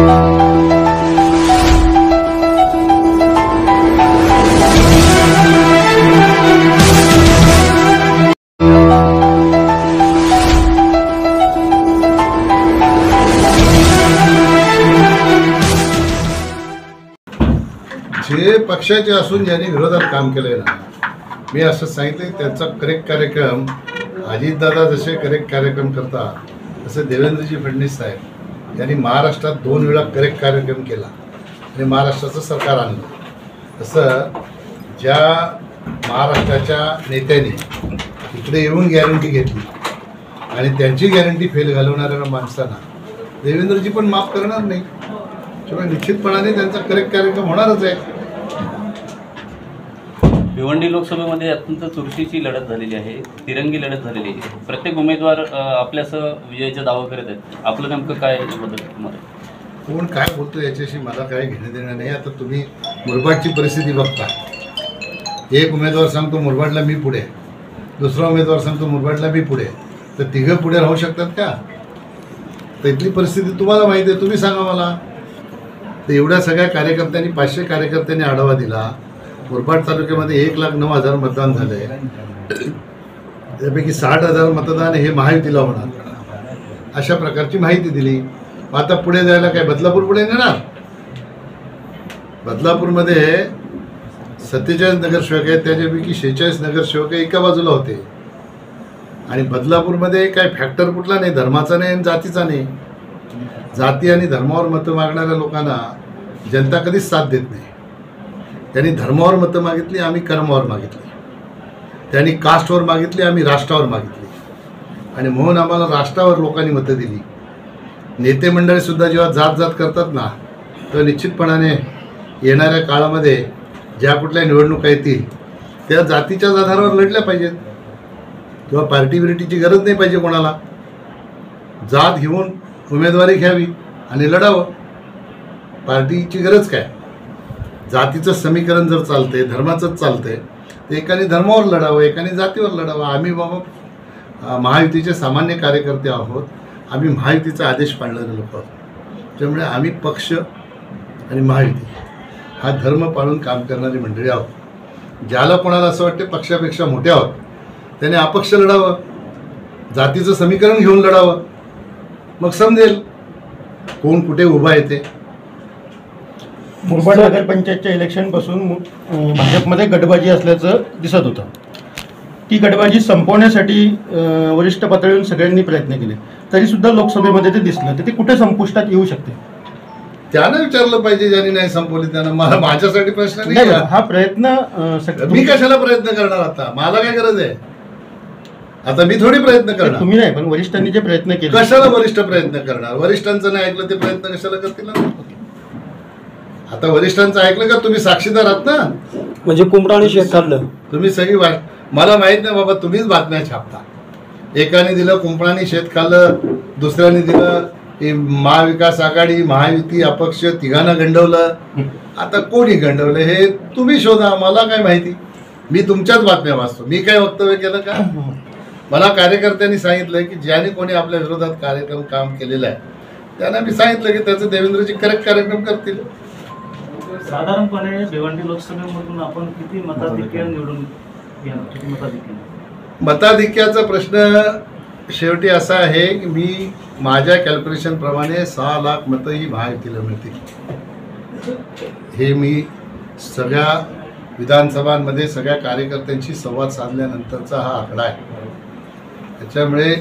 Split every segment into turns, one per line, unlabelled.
जे पक्षाचे असून ज्यांनी विरोधात काम केलंय ना, मी असं सांगितलं त्यांचा करेक्ट कार्यक्रम अजितदादा जसे करेक्ट कार्यक्रम करतात तसे देवेंद्रजी फडणवीस साहेब यांनी महाराष्ट्रात 2 वेळा करेक्ट कार्यक्रम केला आणि महाराष्ट्राचं सरकार आणलं। तसं ज्या महाराष्ट्राच्या नेत्यांनी इकडे येऊन गॅरंटी घेतली आणि त्यांची गॅरंटी फेल घालवणाऱ्या माणसांना देवेंद्रजी पण माफ करणार नाही, त्यामुळे निश्चितपणाने त्यांचा करेक्ट कार्यक्रम होणारच आहे।
भिवंडी लोकसभेमध्ये अत्यंत चुरशीची लढत झालेली आहे, तिरंगी लढत झालेली आहे। प्रत्येक उमेदवार आपल्यासह विजयाचा दावा करत आहेत। आपलं नेमकं काय बदल?
कोण काय बोलतो याच्याशी मला काय घेणं देणं नाही। आता तुम्ही मुरबाडची परिस्थिती बघता, एक उमेदवार सांगतो मुरबाडला मी पुढे, दुसरा उमेदवार सांगतो मुरबाडला मी पुढे, तर तिघं पुढे राहू शकतात का? तर इथली परिस्थिती तुम्हाला माहिती आहे, तुम्ही सांगा मला। तर एवढ्या सगळ्या कार्यकर्त्यांनी 500 कार्यकर्त्यांनी आढावा दिला। मुरबाड तालुक्यामध्ये 1,09,000 मतदान झाले, त्यापैकी 60,000 मतदान हे महायुतीला होणार, अशा प्रकारची माहिती दिली। आता पुढे जायला काय बदलापूर पुढे नेणार? बदलापूरमध्ये 47 नगरसेवक आहेत, त्याच्यापैकी 46 नगरसेवक एका बाजूला होते आणि बदलापूरमध्ये काय फॅक्टर कुठला नाही, धर्माचा नाही आणि जातीचा नाही। जाती आणि धर्मावर मतं मागणाऱ्या लोकांना जनता कधीच साथ देत नाही। त्यांनी धर्मावर मतं मागितली, आम्ही कर्मावर मागितली, त्यांनी कास्टवर मागितली, आम्ही राष्ट्रावर मागितली आणि म्हणून आम्हाला राष्ट्रावर लोकांनी मतं दिली। नेते मंडळीसुद्धा जेव्हा जात जात करतात ना, तर निश्चितपणाने येणाऱ्या काळामध्ये ज्या कुठल्या निवडणुका येतील त्या जातीच्याच आधारावर लढल्या पाहिजेत किंवा पार्टी बिर्टीची गरज नाही पाहिजे कोणाला। जात घेऊन उमेदवारी घ्यावी आणि लढावं, पार्टीची गरज काय? जातीचं समीकरण जर चालते, धर्माचंच चालतंय, तर एकाने धर्मावर लढावं, एकाने जातीवर लढावं। आम्ही बाबा महायुतीचे सामान्य कार्यकर्ते आहोत, आम्ही महायुतीचा आदेश पाळणारे लोक आहोत, त्यामुळे आम्ही पक्ष आणि महायुती हा धर्म पाळून काम करणारी मंडळी आहोत। ज्याला कोणाला असं वाटते पक्षापेक्षा मोठे आहोत त्याने अपक्ष लढावं, जातीचं समीकरण घेऊन लढावं, मग समजेल कोण कुठे उभा येते।
मुरबाड नगरपंचायतच्या इलेक्शनपासून भाजपमध्ये गटबाजी असल्याचं दिसत होतं। ती गटबाजी संपवण्यासाठी वरिष्ठ पातळीवरून सगळ्यांनी प्रयत्न केले, तरीसुद्धा लोकसभेमध्ये ते दिसलं, तर ते कुठे संपुष्टात येऊ शकते?
त्यानं विचारलं पाहिजे, ज्यांनी नाही संपवली त्यानं। मला माझ्यासाठी प्रश्न नाही
हा प्रयत्न
मी कशाला प्रयत्न करणार? आता मला काय गरज आहे? आता मी थोडी प्रयत्न करणार,
तुम्ही नाही, पण वरिष्ठांनी जे प्रयत्न केले।
कशाला वरिष्ठ प्रयत्न करणार? वरिष्ठांचं नाही ऐकलं ते प्रयत्न कशाला करतील? आता वरिष्ठांचं ऐकलं का? तुम्ही साक्षीदार आहात ना,
म्हणजे कुंपणाने शेत काढलं
तुम्ही सगळी मला माहित नाही बाबा, तुम्हीच बातम्या छापता। एकाने दिलं कुंपणाने शेत खाल्लं, दुसऱ्याने दिलं महाविकास आघाडी, महायुती, अपक्ष तिघांना गंडवलं। आता कोणी गंडवलं हे तुम्ही शोधा, मला काय माहिती? मी तुमच्याच बातम्या वाचतो, मी काय वक्तव्य केलं का? मला कार्यकर्त्यांनी सांगितलं की ज्याने कोणी आपल्या विरोधात कार्यक्रम काम केलेलं आहे त्यांना मी सांगितलं की त्याचं देवेंद्रजी करेक्ट कार्यक्रम करतील।
साधारणपणे भिवंडी लोकसभेमधून आपण किती मताधिक्य निवडून घेणार?
मताधिक्याचा प्रश्न शेवटी असा आहे की मी माझ्या कॅल्क्युलेशन प्रमाणे 6 लाख मतं ही महायुतीला मिळतील। हे मी सगळ्या विधानसभांमध्ये सगळ्या कार्यकर्त्यांशी संवाद साधल्यानंतरचा हा आकडा आहे। त्याच्यामुळे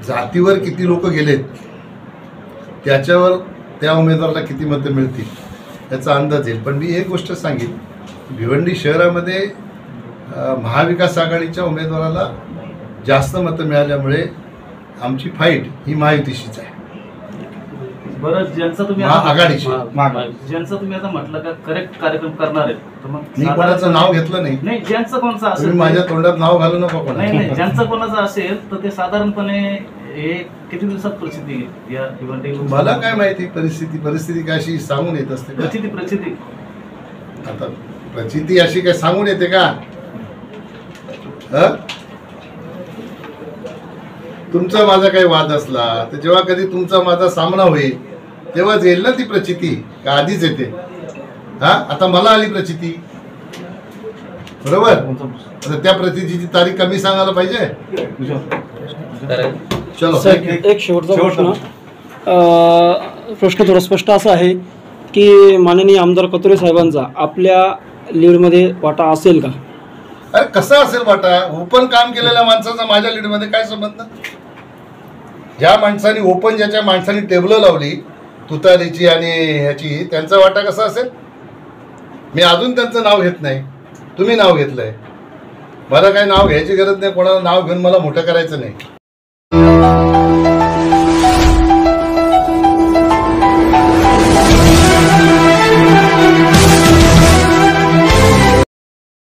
जातीवर किती लोक गेलेत त्याच्यावर त्या उमेदवाराला किती मतं मिळतील याचा अंदाज येईल। पण मी एक गोष्ट सांगेन, भिवंडी शहरामध्ये महाविकास आघाडीच्या उमेदवाराला जास्त मतं मिळाल्यामुळे आमची फाईट ही महायुतीशीच आहे।
बरं, ज्यांचं तुम्ही
आघाडीशी
ज्यांचं तुम्ही आता म्हटलं का करेक्ट कार्यक्रम करणार आहेत, तर मग
मी कोणाचं नाव घेतलं नाही।
नाही, ज्यांचं कोणाचं असेल
माझ्या तोंडात नाव घालू नका कोणा।
नाही, ज्यांचं कोणाचं असेल तर ते साधारणपणे हे किती दिवसात प्रसिद्धी या भिवंडी?
मला काय माहिती परिस्थिती काय अशी सांगून येत असते?
प्रचिती
आता प्रचिती अशी काय सांगून येते का? तुमचा माझा काही वाद असला तर जेव्हा कधी तुमचा माझा सामना होईल तेव्हाच येईल ना ती प्रचिती, का आधीच येते? हा, आता मला आली प्रचिती, बरोबर? आता त्या प्रचितीची तारीख कमी सांगायला पाहिजे. चलो,
साहेब, एक शेवटचा प्रश्न. प्रश्न थोडा स्पष्ट असा आहे की माननीय आमदार कतुरे साहेबांचा आपल्या लीडमध्ये वाटा असेल का?
अरे कसा असेल वाटा? ओपन काम केलेल्या माणसाचा माझ्या लीडमध्ये काय संबंध? ज्या माणसाने ओपन, ज्याच्या माणसाने टेबल लावली तुतारीची आणि ह्याची, त्यांचा वाटा कसा असेल? मी अजून त्यांचं नाव घेत नाही, तुम्ही नाव घेतलंय. मला काही नाव घ्यायची गरज नाही, कोणाला नाव घेऊन मला मोठं करायचं नाही.